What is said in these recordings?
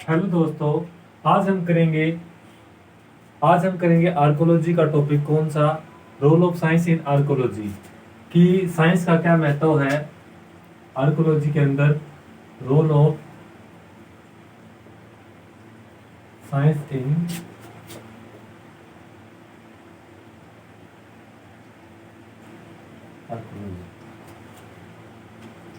Hello दोस्तों। आज हम करेंगे आर्कोलॉजी का टॉपिक। कौन सा? Role of science in archaeology, कि साइंस का क्या महत्व है आर्कोलॉजी के अंदर। Role of science in archaeology,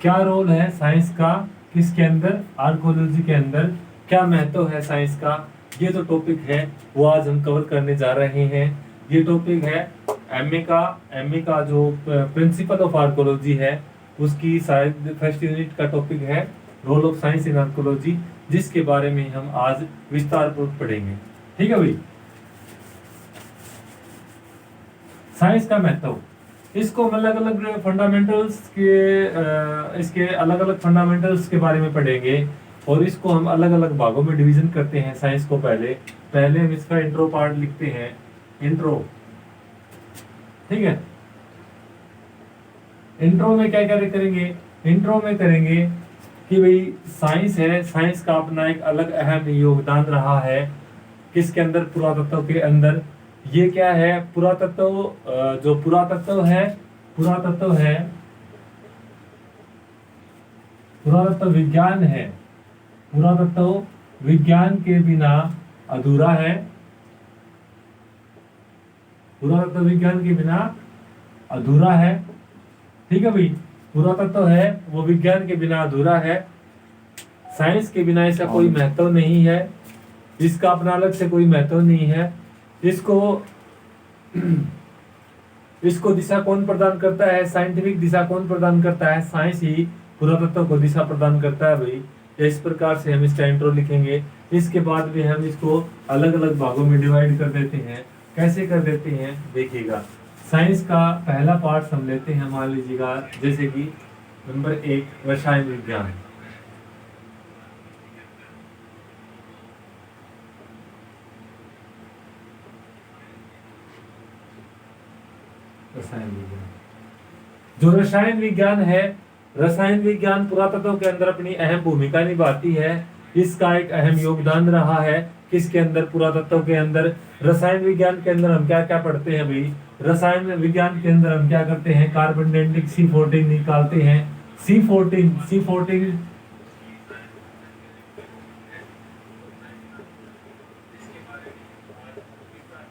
क्या रोल है साइंस का किसके अंदर, आर्कोलॉजी के अंदर, क्या महत्व है साइंस का। ये जो टॉपिक है वो आज हम कवर करने जा रहे हैं। ये टॉपिक है एमए का जो प्रिंसिपल ऑफ आर्कोलॉजी है उसकी शायद फर्स्ट यूनिट का टॉपिक है role of science in archaeology, जिसके बारे में हम आज विस्तार पूर्वक पढ़ेंगे। ठीक है भाई। साइंस का महत्व, इसको हम अलग अलग फंडामेंटल्स के इसके अलग अलग फंडामेंटल्स के बारे में पढ़ेंगे और इसको हम अलग अलग भागों में डिवीजन करते हैं साइंस को। पहले हम इसका इंट्रो पार्ट लिखते हैं, इंट्रो। ठीक है। इंट्रो में क्या क्या करेंगे? इंट्रो में करेंगे कि भाई साइंस है, साइंस का अपना एक अलग अहम योगदान रहा है किसके अंदर, पुरातत्व के अंदर। ये क्या है? पुरातत्व जो पुरातत्व विज्ञान है, पुरातत्व विज्ञान के बिना अधूरा है। पुरातत्व विज्ञान के बिना अधूरा है। ठीक है भाई। पुरातत्व है वो विज्ञान के बिना अधूरा है। साइंस के बिना इसका कोई महत्व नहीं है, इसका अपना अलग से कोई महत्व नहीं है। इसको दिशा कौन प्रदान करता है? साइंटिफिक दिशा कौन प्रदान करता है? साइंस ही पुरातत्व को दिशा प्रदान करता है भाई। इस प्रकार से हम इसका इंट्रो लिखेंगे। इसके बाद भी हम इसको अलग अलग भागों में डिवाइड कर देते हैं। कैसे कर देते हैं देखिएगा। साइंस का पहला पार्ट हम लेते हैं, मान लीजिएगा जैसे कि नंबर 1 रसायन विज्ञान। जो रसायन विज्ञान है, रसायन विज्ञान पुरातत्व के अंदर अपनी अहम भूमिका निभाती है। इसका एक अहम योगदान रहा है किसके अंदर, पुरातत्व के अंदर। रसायन विज्ञान के अंदर हम क्या क्या पढ़ते हैं भाई? रसायन विज्ञान के अंदर हम क्या करते हैं? कार्बन डेटिंग C14 निकालते हैं। C14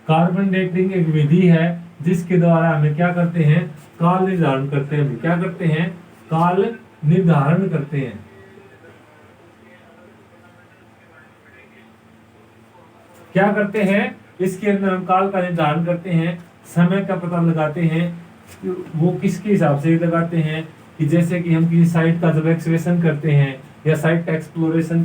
कार्बन डेटिंग एक विधि है जिसके द्वारा हमें क्या करते हैं? काल निर्धारण करते हैं। क्या करते हैं? काल निर्धारण करते हैं। क्या करते हैं? इसके अंदर हम काल का निर्धारण करते हैं, समय का पता लगाते हैं। वो किसके हिसाब से लगाते हैं कि जैसे कि हम किसी साइट का जब एक्सप्लोरेशन करते हैं या साइट का एक्सप्लोरेशन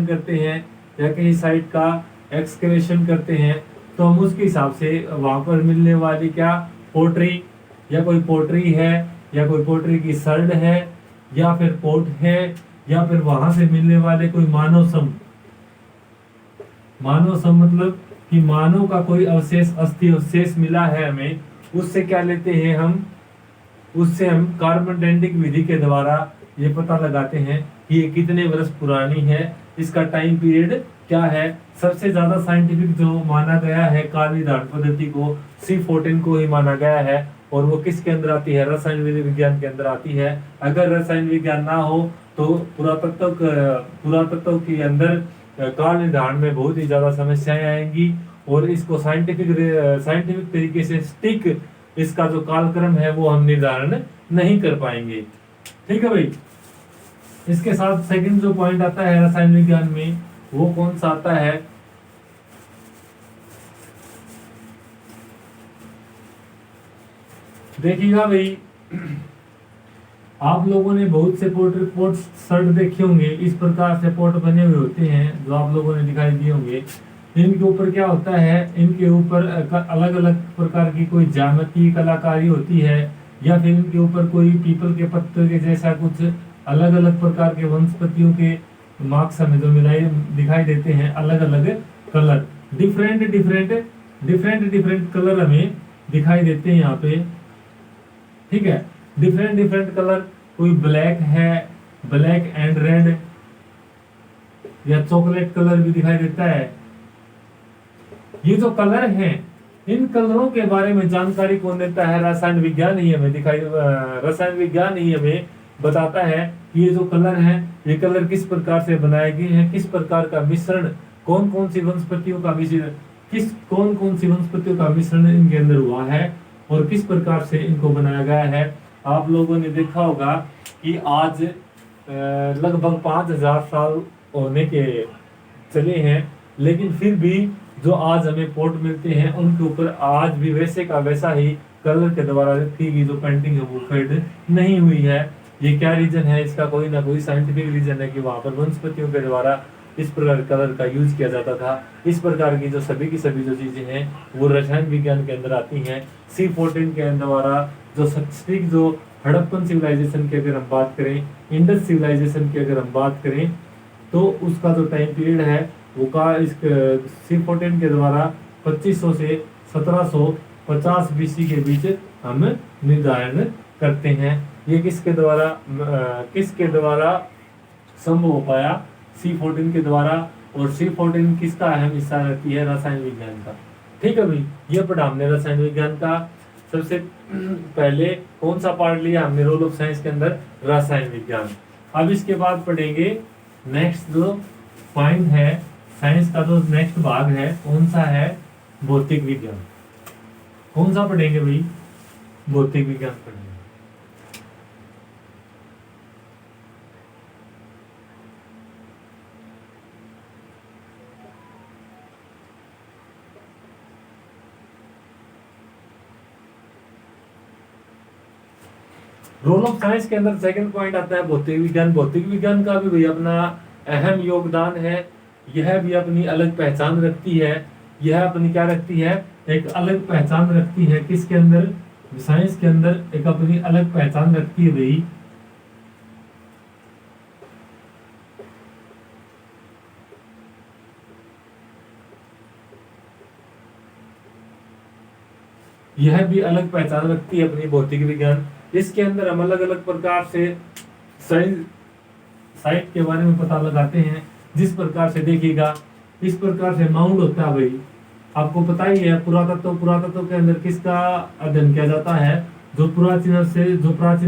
करते हैं या कहीं साइट का एक्सकवेशन करते हैं, तो हम उसके हिसाब से वहां पर मिलने वाली क्या पोट्री या कोई पोट्री है या कोई पोट्री की सर्ड है या फिर पोट है या फिर वहां से मिलने वाले कोई मानव सम मतलब कि मानव का कोई अवशेष, अस्थि अवशेष मिला है हमें, उससे क्या लेते हैं हम? उससे हम कार्बन डेटिंग विधि के द्वारा ये पता लगाते हैं कि ये कितने वर्ष पुरानी है, इसका टाइम पीरियड क्या है। सबसे ज्यादा साइंटिफिक जो माना गया है काल निर्धारण पद्धति को, C14 को ही माना गया है। और वो किसके अंदर आती है? रसायन विज्ञान के अंदर आती है। अगर रसायन विज्ञान ना हो तो पुरातत्व के अंदर काल निर्धारण में बहुत ही ज्यादा समस्याएं आएंगी और इसको साइंटिफिक तरीके से स्टिक इसका जो कालक्रम है वो हम निर्धारण नहीं कर पाएंगे। ठीक है भाई। इसके साथ सेकंड जो पॉइंट आता है रसायन विज्ञान में, वो कौन सा आता है? देखिएगा भाई, आप लोगों ने बहुत से पोर्ट शर्ट देखे होंगे। इस प्रकार से पोर्ट बने हुए होते हैं जो आप लोगों ने दिखाई दिए होंगे। इनके ऊपर क्या होता है? इनके ऊपर अलग अलग प्रकार की कोई ज्यामितीय कलाकारी होती है या फिर इनके ऊपर कोई पीपल के पत्ते के जैसा कुछ अलग अलग प्रकार के वनस्पतियों के मार्क्स हमें जो मिलाई दिखाई देते हैं। अलग अलग कलर, डिफरेंट कलर हमें दिखाई देते हैं यहाँ पे। ठीक है। डिफरेंट कलर, कोई ब्लैक है, ब्लैक एंड रेड, या चॉकलेट कलर भी दिखाई देता है। ये जो कलर हैं, इन कलरों के बारे में जानकारी कौन देता है? रसायन विज्ञान ही हमें रसायन विज्ञान ही हमें बताता है कि ये जो कलर हैं, ये कलर किस प्रकार से बनाए गए हैं, किस प्रकार का मिश्रण, कौन कौन सी वनस्पतियों का मिश्रण इनके अंदर हुआ है और किस प्रकार से इनको बनाया गया है। आप लोगों ने देखा होगा कि आज लगभग 5000 साल होने के चले हैं, लेकिन फिर भी जो आज हमें पोर्ट मिलते हैं उनके ऊपर आज भी वैसे का वैसा ही कलर के द्वारा की गई जो पेंटिंग है वो फेड नहीं हुई है। ये क्या रीजन है? इसका कोई ना कोई साइंटिफिक रीजन है कि वहां पर वनस्पतियों के द्वारा इस प्रकार कलर का यूज किया जाता था। इस प्रकार की जो सभी की सभी जो चीजें हैं वो रसायन विज्ञान के अंदर आती हैं। C14 के द्वारा जो स्पेसिफिक जो हड़प्पन सिविलाइजेशन की अगर हम बात करें, इंडस सिविलाइजेशन की अगर हम बात करें, तो उसका जो टाइम पीरियड है वो का इस C14 के द्वारा 2500 से 1750 BC के बीच हम निर्धारण करते हैं। ये किसके द्वारा संभव हो पाया? C14 के द्वारा। और C14 किसका अहम हिस्सा रहती है? रसायन विज्ञान का। ठीक है भाई, ये पढ़ा हमने रसायन विज्ञान का। सबसे पहले कौन सा पार्ट लिया हमने रोल ऑफ साइंस के अंदर? रसायन विज्ञान। अब इसके बाद पढ़ेंगे नेक्स्ट जो पॉइंट है, साइंस का जो नेक्स्ट भाग है कौन सा है? भौतिक विज्ञान। कौन सा पढ़ेंगे भाई? भौतिक विज्ञान पढ़ेंगे। रोल ऑफ साइंस के अंदर सेकंड पॉइंट आता है भौतिक विज्ञान। भौतिक विज्ञान का भी भाई अपना अहम योगदान है। यह भी अपनी अलग पहचान रखती है। यह अपनी क्या रखती है? एक अलग पहचान रखती है। किसके अंदर? साइंस के अंदर एक अपनी अलग पहचान रखती है भाई। यह भी अलग पहचान रखती है अपनी भौतिक विज्ञान। इसके अंदर हम अलग अलग प्रकार से साइट के बारे में पता लगाते हैं। जिस प्रकार से देखिएगा, इस प्रकार से माउंट होता है भाई, आपको पता ही है। पुरातत्व के अंदर किसका अध्ययन किया जाता है? जो प्राचीन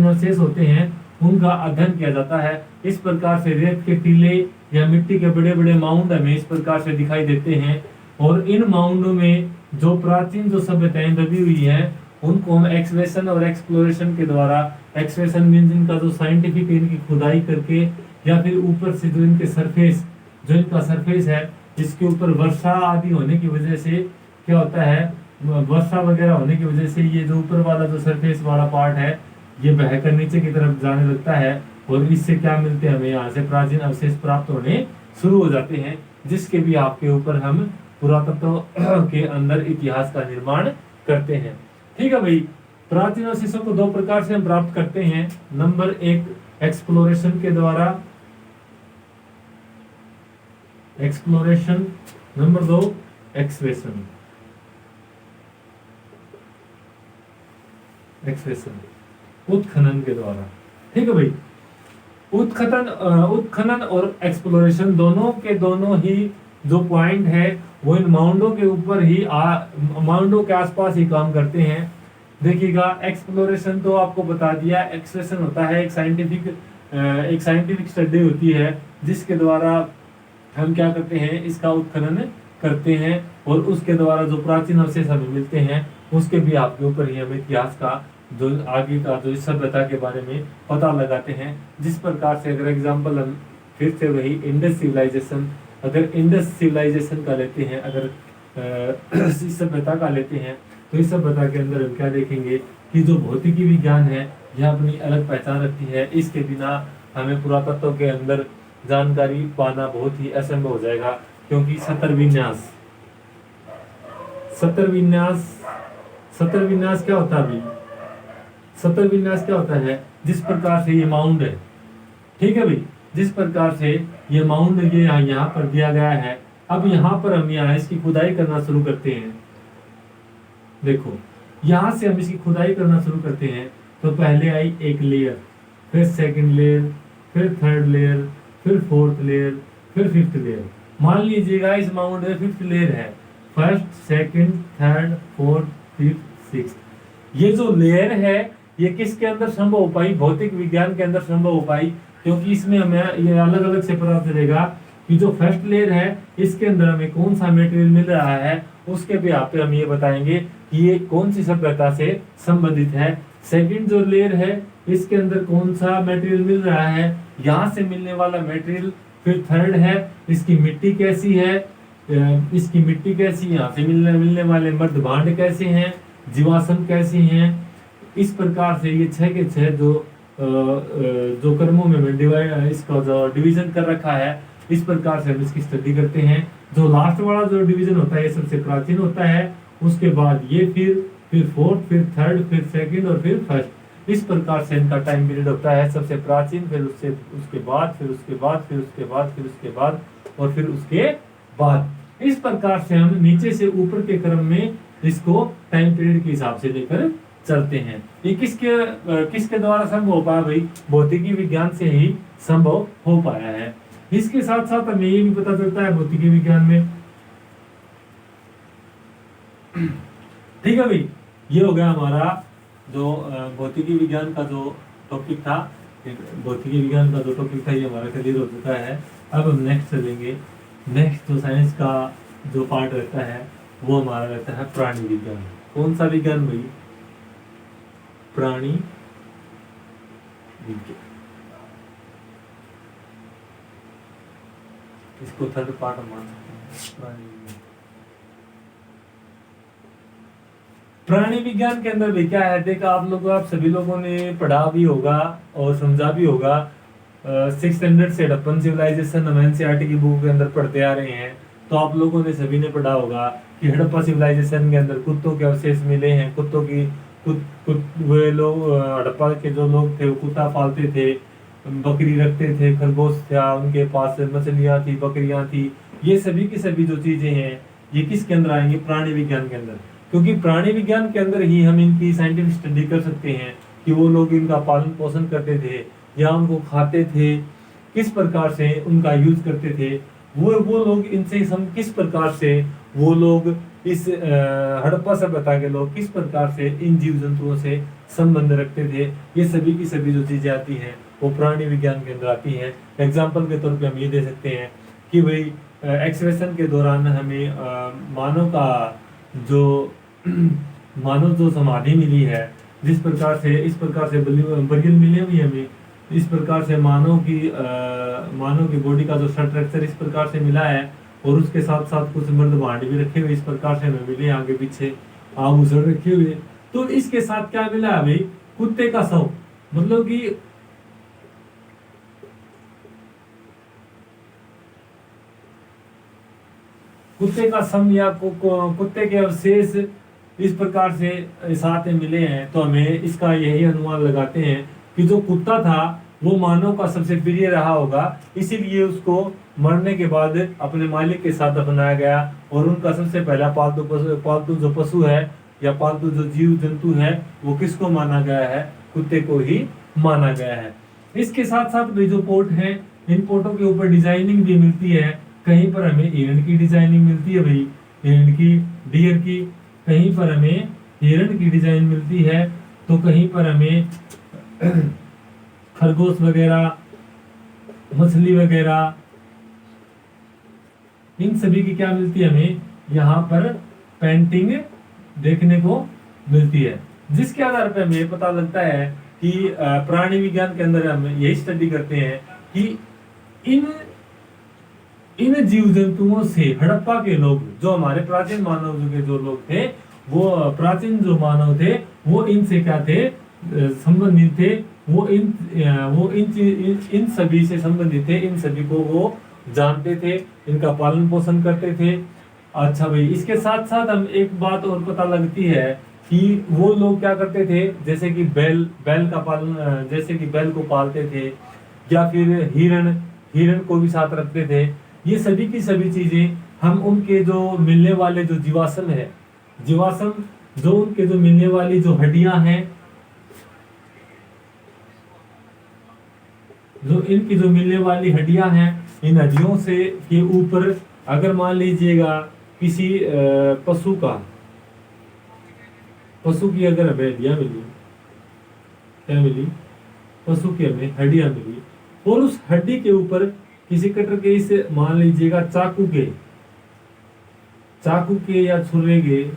अवशेष होते हैं उनका अध्ययन किया जाता है। इस प्रकार से रेत के टीले या मिट्टी के बड़े बड़े माउंट हमें इस प्रकार से दिखाई देते हैं। और इन माउंटों में जो प्राचीन जो सभ्यताएं दबी हुई है उनको हम एक्सवेशन और एक्सप्लोरेशन के द्वारा, एक्सवेशन मींस इनका जो साइंटिफिक इनकी खुदाई करके या फिर ऊपर से जो इनका सरफेस है, इसके ऊपर वर्षा आदि होने की वजह से क्या होता है? वर्षा वगैरह होने की वजह से ये जो ऊपर वाला जो सरफेस वाला पार्ट है ये बहकर नीचे की तरफ जाने लगता है और इससे क्या मिलते हैं? हमें यहाँ से प्राचीन अवशेष प्राप्त होने शुरू हो जाते हैं, जिसके भी आपके ऊपर हम पुरातत्व के अंदर इतिहास का निर्माण करते हैं। ठीक है भाई, प्राचीन अवशेषों को दो प्रकार से हम प्राप्त करते हैं। नंबर एक, एक्सप्लोरेशन के द्वारा, एक्सप्लोरेशन। नंबर दो, एक्सवेशन। उत्खनन के द्वारा। ठीक है भाई, उत्खनन और एक्सप्लोरेशन दोनों के दोनों ही जो पॉइंट है वो इन माउंटों के ऊपर ही माउंटों के आसपास ही काम करते हैं। देखिएगा, एक्सप्लोरेशन तो आपको बता दिया। एक्सप्लोरेशन होता है एक साइंटिफिक स्टडी होती है जिसके द्वारा हम क्या करते हैं? इसका उत्खनन करते हैं और उसके द्वारा जो प्राचीन अवशेष हमें मिलते हैं उसके भी आपके ऊपर ही हम इतिहास का जो आगे का जो सभ्यता के बारे में पता लगाते हैं। जिस प्रकार से अगर एग्जाम्पल हम फिर से वही इंडस सिविलाइजेशन, अगर इंडस सिविलाइजेशन का लेते हैं, अगर इस सभ्यता का लेते हैं, तो इस सभ्यता के अंदर हम क्या देखेंगे कि जो भौतिकी विज्ञान है यह अपनी अलग पहचान रखती है। इसके बिना हमें पुरातत्व के अंदर जानकारी पाना बहुत ही असंभव हो जाएगा, क्योंकि सतर विन्यास क्या होता है अभी? सतर विन्यास क्या होता है? जिस प्रकार से ये माउंट है, ठीक है भाई, जिस प्रकार से ये माउंट ये यहाँ पर दिया गया है, अब यहाँ पर हम यहाँ इसकी खुदाई करना शुरू करते हैं। देखो, यहाँ से हम इसकी खुदाई करना शुरू करते हैं तो पहले आई एक लेयर, फिर सेकंड लेयर, फिर थर्ड लेयर, फिर फोर्थ लेयर, फिर फिफ्थ लेयर। मान लीजिएगा इस माउंट में फिफ्थ लेयर है, first, second, third, fourth, fifth, sixth. ये जो लेयर है ये किसके अंदर संभव हो पाई? भौतिक विज्ञान के अंदर संभव हो पाई, क्योंकि इसमें हमें ये अलग अलग से पता चलेगा कि जो फर्स्ट लेयर है इसके अंदर हमें कौन सा मटेरियल मिल रहा है, उसके भी यहाँ पे हम ये बताएंगे कि ये कौन सी सभ्यता से संबंधित है। सेकंड जो लेयर है इसके अंदर कौन सा मटेरियल मिल रहा है, यहाँ से मिलने वाला मटेरियल। फिर थर्ड है इसकी मिट्टी कैसी है, इसकी मिट्टी कैसी, यहाँ से मिलने वाले मर्द भांड कैसे हैं, जीवाश्म कैसी हैं। इस प्रकार से ये 6 के 6 जो कर्मों में डिवाइड, इसका जो डिवीजन कर रखा है, इस प्रकार से हम इसकी स्टडी करते हैं। जो लास्ट वाला जो डिवीजन होता है ये सबसे प्राचीन होता है, उसके बाद ये फिर फोर्थ, फिर थर्ड, फिर सेकंड और फिर फर्स्ट। इस प्रकार से इनका टाइम पीरियड होता है, सबसे प्राचीन, फिर उसके बाद, फिर उसके बाद, फिर उसके बाद, फिर उसके बाद और फिर उसके बाद। इस प्रकार से हम नीचे से ऊपर के क्रम में इसको टाइम पीरियड के हिसाब से लेकर चलते हैं। ये किसके द्वारा संभव हो पाया भाई? भौतिकी विज्ञान से ही संभव हो पाया है। इसके साथ साथ हमें ये भी पता चलता है भौतिकी विज्ञान में, ठीक है भाई, ये हो गया हमारा जो भौतिकी विज्ञान का जो टॉपिक था। भौतिकी विज्ञान का जो टॉपिक था ये हमारा क्लियर हो चुका है। अब हम नेक्स्ट चलेंगे। नेक्स्ट जो साइंस का जो पार्ट रहता है वो हमारा रहता है प्राणी विज्ञान। कौन सा विज्ञान भाई? प्राणी विज्ञान। इसको थर्ड पार्ट मान सकते हैं। प्राणी विज्ञान के अंदर भी क्या है, देखा आप सभी लोगों ने पढ़ा भी होगा और समझा भी होगा। 6th स्टैंडर्ड से हड़प्पन सिविलाइजेशन हम एनसीईआरटी की बुक के अंदर पढ़ते आ रहे हैं। तो आप लोगों ने सभी ने पढ़ा होगा कि हड़प्पा सिविलाइजेशन के अंदर कुत्तों के अवशेष मिले हैं। कुत्तों की वे लोग, हड़प्पा के जो लोग थे वो कुत्ता पालते थे, बकरी रखते थे, खरगोश था, उनके पास मछलियां थी, बकरियां थी। ये सभी की सभी जो चीजें हैं ये किसके अंदर आएंगे? प्राणी विज्ञान के अंदर। क्योंकि प्राणी विज्ञान के अंदर ही हम इनकी साइंटिफिक स्टडी कर सकते हैं कि वो लोग इनका पालन पोषण करते थे या उनको खाते थे, किस प्रकार से उनका यूज करते थे, वो लोग इनसे हम किस प्रकार से, वो लोग इस हड़प्पा सभ्यता के लोग किस प्रकार से इन जीव जंतुओं से संबंध रखते थे। ये सभी की सभी जो चीजें आती हैं वो प्राणी विज्ञान के अंदर आती हैं। एग्जाम्पल के तौर पे हम ये दे सकते हैं कि भाई एक्सकवेशन के दौरान हमें मानव जो समाधि मिली है, इस प्रकार से बरियल मिले हुई हमें, इस प्रकार से मानव की बॉडी का जो स्ट्रक्चर इस प्रकार से मिला है और उसके साथ साथ कुछ मर्द भांड भी रखे हुए इस प्रकार से हमें मिले, आगे पीछे आभूषण रखे हुए। तो इसके साथ क्या मिला है भाई? कुत्ते का शव, मतलब कि कुत्ते का सम या कुत्ते के अवशेष इस प्रकार से साथ में मिले हैं। तो हमें इसका यही अनुमान लगाते हैं कि जो कुत्ता था वो मानव का सबसे प्रिय रहा होगा, इसीलिए उसको मरने के बाद अपने मालिक के साथ दफनाया गया और उनका सबसे पहला पालतू जो पशु है या पालतू जो जीव जंतु है वो किसको माना गया है? कुत्ते को ही माना गया है। इसके साथ साथ भी जो पोर्ट हैं, इन पोर्टों के ऊपर डिजाइनिंग भी मिलती है। कहीं पर हमें हिरण की डिजाइनिंग मिलती है भाई, हिरण की, डियर की, कहीं पर हमें हिरण की डिजाइन मिलती है, तो कहीं पर हमें खरगोश वगैरह, मछली वगैरह, इन सभी की क्या मिलती है? हमें यहाँ पर पेंटिंग देखने को मिलती है, जिसके आधार पर हमें पता लगता है कि प्राणी विज्ञान के अंदर हम यही स्टडी करते हैं कि इन जीव जंतुओं से हड़प्पा के लोग, जो हमारे प्राचीन मानव के जो लोग थे, वो प्राचीन जो मानव थे वो इनसे क्या थे? संबंधित थे। वो इन सभी से संबंधित थे, इन सभी को वो जानते थे, इनका पालन पोषण करते थे। अच्छा भाई, इसके साथ साथ हम एक बात और पता लगती है कि वो लोग क्या करते थे, जैसे कि बैल का पालन, जैसे कि बैल को पालते थे या फिर हिरण को भी साथ रखते थे। ये सभी की सभी चीजें हम उनके जो मिलने वाले जो जीवाश्म जो उनके जो मिलने वाली जो हड्डियां हैं, जो इनकी जो मिलने वाली हड्डियां हैं, इन हड्डियों से के ऊपर अगर मान लीजिएगा किसी पशु की अगर हमें हड्डियां मिली, क्या मिली, पशु की हमें हड्डियां मिली, और उस हड्डी के ऊपर किसी कटर के इस मान लीजिएगा चाकू के या छुरे के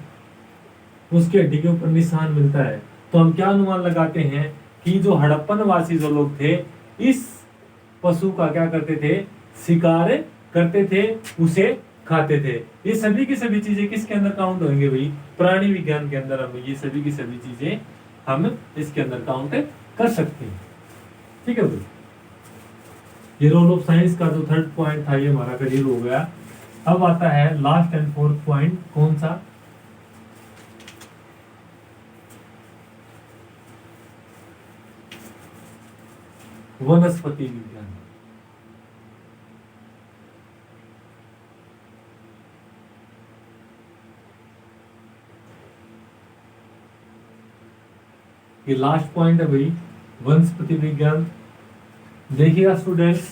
उसके हड्डी के ऊपर निशान मिलता है, तो हम क्या अनुमान लगाते हैं कि जो हड़प्पन वासी जो लोग थे इस पशु का क्या करते थे, शिकार करते थे, उसे खाते थे। ये सभी की सभी चीजें किसके अंदर काउंट होंगे भाई, प्राणी विज्ञान के अंदर हम ये सभी की सभी चीजें हम इसके अंदर काउंट कर सकते हैं। ठीक है भाई, ये रोल ऑफ साइंस का जो थर्ड पॉइंट था ये हमारा क्लियर हो गया। अब आता है लास्ट एंड फोर्थ पॉइंट, कौन सा, वनस्पति विज्ञान। ये लास्ट पॉइंट है भाई, वनस्पति विज्ञान। देखिएगा स्टूडेंट्स,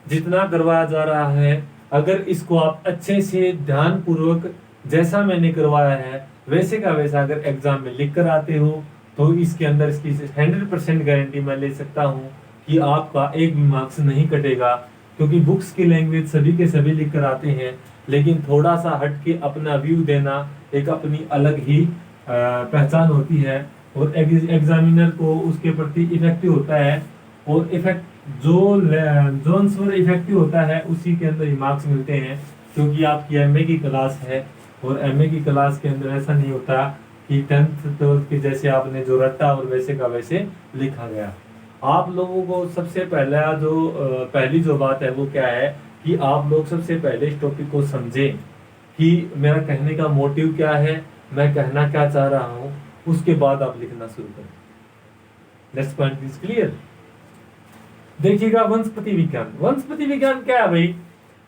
जितना करवाया जा रहा है अगर इसको आप अच्छे से ध्यान पूर्वक जैसा मैंने करवाया है वैसे का वैसा अगर एग्जाम में लिख कर आते हो तो इसके अंदर इसकी 100% गारंटी मैं ले सकता हूँ कि आपका एक भी मार्क्स नहीं कटेगा, क्योंकि बुक्स की लैंग्वेज सभी के सभी लिख कर आते हैं, लेकिन थोड़ा सा हट के अपना व्यू देना एक अपनी अलग ही पहचान होती है, और एग्जामिनर को उसके प्रति इफेक्टिव होता है, और इफेक्ट जो आंसर इफेक्टिव होता है उसी के अंदर ही मार्क्स मिलते हैं। क्योंकि आपकी एमए की क्लास है, और एमए की क्लास के अंदर ऐसा नहीं होता कि 10th 12th के जैसे आपने जो रटा और वैसे का वैसे लिखा गया। आप लोगों को सबसे पहली जो बात है वो क्या है कि आप लोग सबसे पहले इस टॉपिक को समझें कि मेरा कहने का मोटिव क्या है, मैं कहना क्या चाह रहा हूँ, उसके बाद आप लिखना शुरू करें। Next point is clear. देखिएगा वनस्पति विज्ञान क्या है भाई,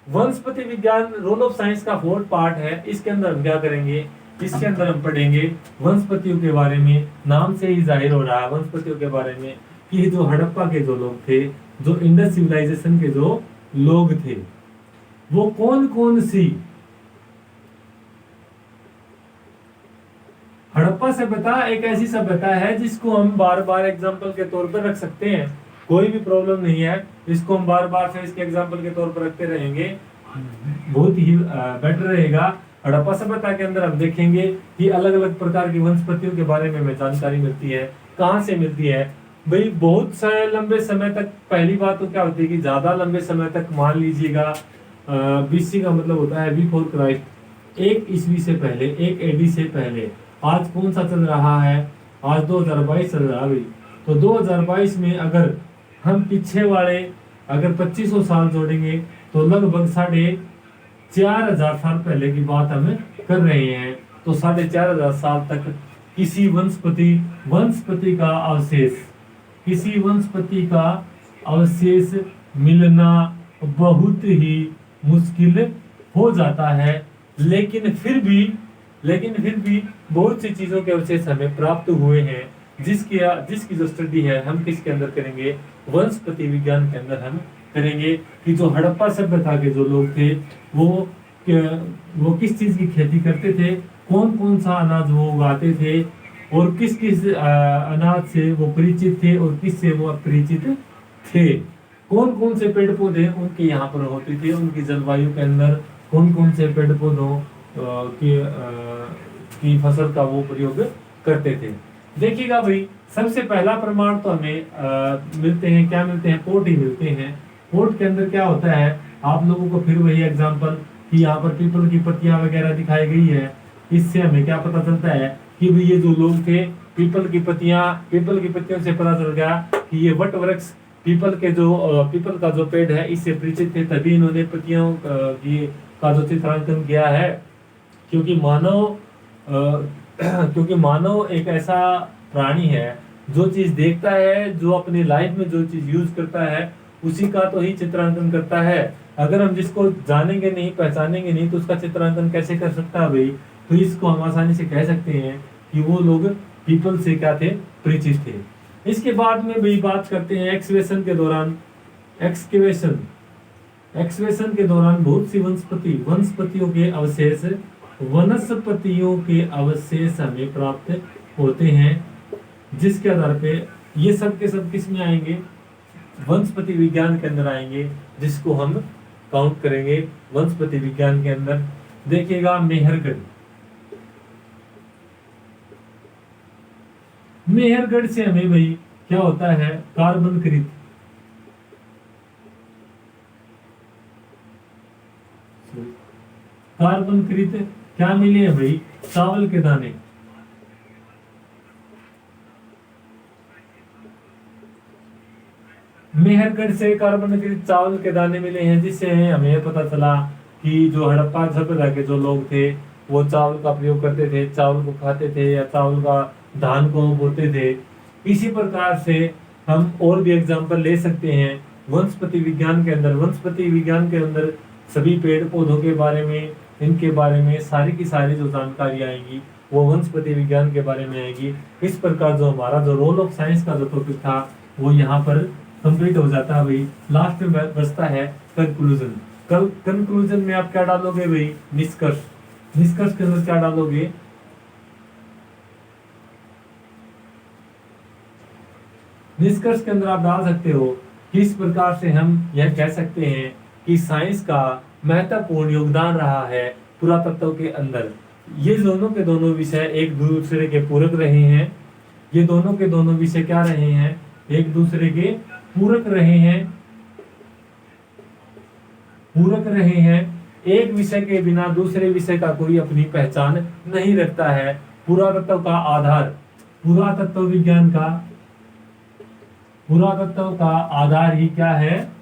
वनस्पति विज्ञान रोल ऑफ साइंस का फोर्थ पार्ट है। इसके अंदर हम क्या करेंगे, इसके अंदर हम पढ़ेंगे वनस्पतियों के बारे में। नाम से ही जाहिर हो रहा है वनस्पतियों के बारे में कि जो हड़प्पा के जो लोग थे, जो इंडस सिविलाइजेशन के जो लोग थे, वो कौन कौन सी हड़प्पा सभ्यता एक ऐसी सभ्यता है जिसको हम बार बार एग्जाम्पल के तौर पर रख सकते हैं, कोई भी प्रॉब्लम नहीं है, इसको हम बार बार से इसके एग्जाम्पल के तौर पर रखते रहेंगे, बहुत ही बेटर रहेगा। हड़प्पा सभ्यता के अंदर हम देखेंगे कि अलग अलग प्रकार की वनस्पतियों के बारे में हमें जानकारी मिलती है। कहाँ से मिलती है भाई, बहुत सारे लंबे समय तक, पहली बात तो क्या होती है कि ज्यादा लंबे समय तक, मान लीजिएगा बीसी का मतलब होता है बिफोर क्राइस्ट, 1 ईस्वी से पहले, 1 एडी से पहले। आज कौन सा चल रहा है, आज 2022 चल रहा है भाई, तो 2022 में अगर हम पीछे वाले अगर 2500 साल जोड़ेंगे तो लगभग 4500 साल पहले की बात हम कर रहे हैं। तो 4500 साल तक किसी वनस्पति का अवशेष मिलना बहुत ही मुश्किल हो जाता है, लेकिन फिर भी बहुत सी चीजों के अवशेष हमें प्राप्त हुए हैं, जिसकी जो स्टडी है हम किसके अंदर करेंगे, वनस्पति विज्ञान के अंदर हम करेंगे कि जो हड़प्पा सभ्यता के जो लोग थे वो किस चीज की खेती करते थे, कौन कौन सा अनाज वो उगाते थे, और किस किस अनाज से वो परिचित थे और किस से वो अपरिचित थे, कौन कौन से पेड़ पौधे उनके यहाँ पर होते थे, उनकी जलवायु के अंदर कौन कौन से पेड़ पौधों की फसल का वो प्रयोग करते थे। देखिएगा भाई, सबसे पहला प्रमाण तो हमें मिलते हैं, पोट ही मिलते हैं। पोट के अंदर क्या होता है, आप लोगों को फिर वही एग्जांपल कि यहाँ पर पीपल की पत्तियां वगैरह दिखाई गई है, इससे हमें क्या पता चलता है कि भाई ये जो लोग थे, पीपल की पत्तियों से पता चल गया कि ये वट वृक्ष पीपल का जो पेड़ है इससे परिचित थे, तभी इन्होंने पत्तियों का जो चित्रांकन किया है। क्योंकि मानव एक ऐसा प्राणी है जो चीज देखता है, जो अपनी लाइफ में जो चीज यूज करता है उसी का तो ही चित्रांकन करता है। अगर हम जिसको जानेंगे नहीं, पहचानेंगे नहीं, तो उसका चित्रांकन कैसे कर सकता है भाई। तो इसको हम आसानी से कह सकते हैं कि वो लोग पीपल से क्या थे, परिचित थे। इसके बाद में भाई बात करते हैं एक्सकेवेशन के दौरान। एक्सवेशन के दौरान बहुत सी वनस्पतियों के अवशेष हमें प्राप्त होते हैं, जिसके आधार पे ये सब के सब किस में आएंगे, वनस्पति विज्ञान के अंदर आएंगे, जिसको हम काउंट करेंगे वनस्पति विज्ञान के अंदर। देखिएगा मेहरगढ़ से हमें भाई क्या होता है, कार्बनकृत क्या मिले हैं भाई, चावल के दाने। मेहरगढ़ से कार्बनकृत चावल के दाने मिले हैं, जिससे हमें पता चला कि जो हड़प्पा सभ्यता के जो लोग थे वो चावल का प्रयोग करते थे, चावल को खाते थे या चावल का धान को बोते थे। इसी प्रकार से हम और भी एग्जांपल ले सकते हैं वनस्पति विज्ञान के अंदर सभी पेड़ पौधों के बारे में, इनके बारे में सारी की सारी जो जानकारी आएगी वो वनस्पति विज्ञान के बारे में आएगी। इस प्रकार जो हमारा जो रोल ऑफ साइंस का जो टॉपिक था वो यहाँ पर कंप्लीट हो जाता है भाई। लास्ट में बचता है कंक्लूजन। कंक्लूजन में आप क्या डालोगे भाई, निष्कर्ष के अंदर क्या डालोगे, निष्कर्ष के अंदर आप डाल सकते हो कि इस प्रकार से हम यह कह सकते हैं कि साइंस का महत्वपूर्ण योगदान रहा है पुरातत्व के अंदर। ये दोनों के दोनों विषय एक दूसरे के पूरक रहे हैं, ये दोनों के दोनों विषय क्या रहे हैं, एक दूसरे के पूरक रहे हैं। एक विषय के बिना दूसरे विषय का कोई अपनी पहचान नहीं रखता है। पुरातत्व का आधार ही क्या है,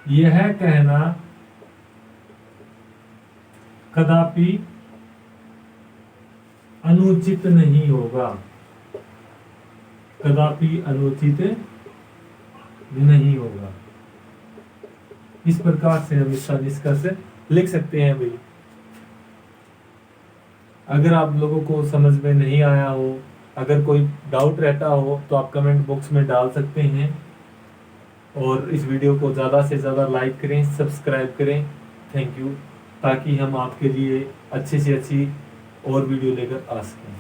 यह कहना कदापि अनुचित नहीं होगा, इस प्रकार से हम इसका निष्कर्ष लिख सकते हैं भाई। अगर आप लोगों को समझ में नहीं आया हो, अगर कोई डाउट रहता हो तो आप कमेंट बॉक्स में डाल सकते हैं, और इस वीडियो को ज़्यादा से ज़्यादा लाइक करें, सब्सक्राइब करें। थैंक यू, ताकि हम आपके लिए अच्छी से अच्छी और वीडियो लेकर आ सकें।